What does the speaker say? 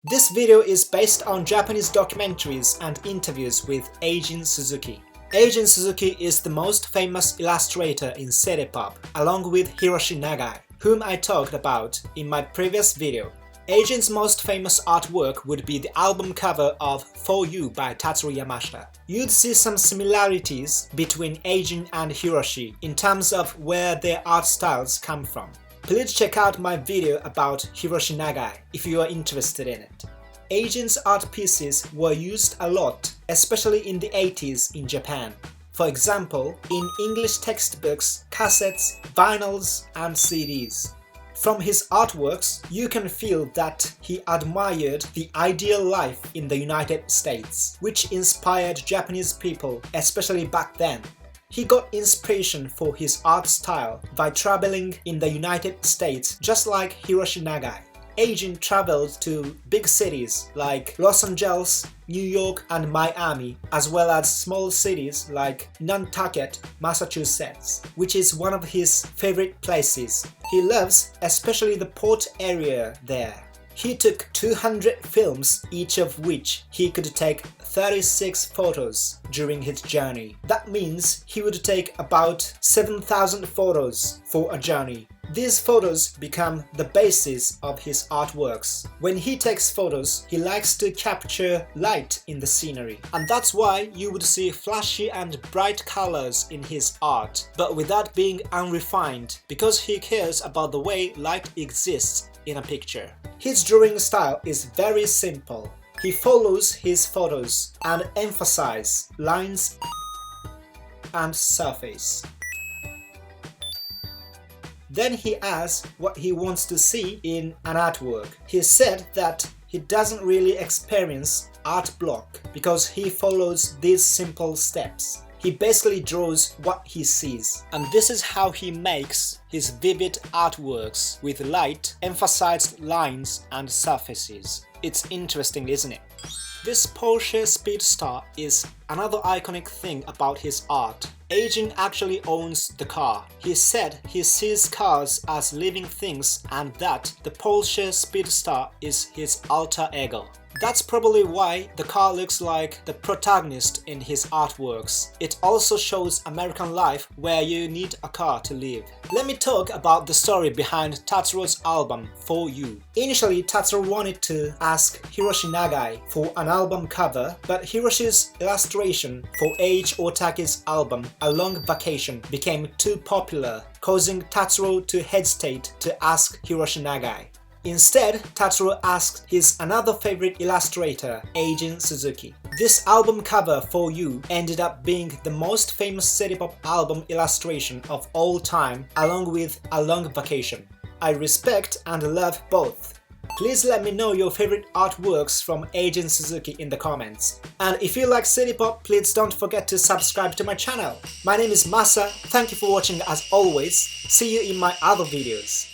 This video is based on Japanese documentaries and interviews with Eizin Suzuki. Eizin Suzuki is the most famous illustrator in city pop, along with Hiroshi Nagai, whom I talked about in my previous video. Eizin's most famous artwork would be the album cover of For You by Tatsuro Yamashita. You'd see some similarities between Eizin and Hiroshi in terms of where their art styles come from. Please check out my video about Hiroshi Nagai if you are interested in it. Eizin's art pieces were used a lot, especially in the 80s in Japan. For example, in English textbooks, cassettes, vinyls, and CDs. From his artworks, you can feel that he admired the ideal life in the United States, which inspired Japanese people, especially back then. He got inspiration for his art style by traveling in the United States just like Hiroshi Nagai. Eizin traveled to big cities like Los Angeles, New York, and Miami, as well as small cities like Nantucket, Massachusetts, which is one of his favorite places. He loves especially the port area there. He took 200 films, each of which he could take 36 photos during his journey. That means he would take about 7,000 photos for a journey. These photos become the basis of his artworks. When he takes photos, he likes to capture light in the scenery. And that's why you would see flashy and bright colors in his art, but without being unrefined, because he cares about the way light exists in a picture. His drawing style is very simple. He follows his photos and emphasizes lines and surface. Then he asks what he wants to see in an artwork. He said that he doesn't really experience art block because he follows these simple steps. He basically draws what he sees. And this is how he makes his vivid artworks with light, emphasized lines and surfaces. It's interesting, isn't it? This Porsche Speedstar is another iconic thing about his art. Eizin actually owns the car. He said he sees cars as living things and that the Porsche Speedstar is his alter ego. That's probably why the car looks like the protagonist in his artworks. It also shows American life where you need a car to live. Let me talk about the story behind Tatsuro's album For You. Initially, Tatsuro wanted to ask Hiroshi Nagai for an album cover, but Hiroshi's illustration for Age Otake's album A Long Vacation became too popular, causing Tatsuro to hesitate to ask Hiroshi Nagai. Instead, Tatsuro asked his another favorite illustrator, Eizin Suzuki. This album cover For You ended up being the most famous city pop album illustration of all time, along with A Long Vacation. I respect and love both. Please let me know your favorite artworks from Eizin Suzuki in the comments. And if you like city pop, please don't forget to subscribe to my channel. My name is Masa, thank you for watching as always, see you in my other videos.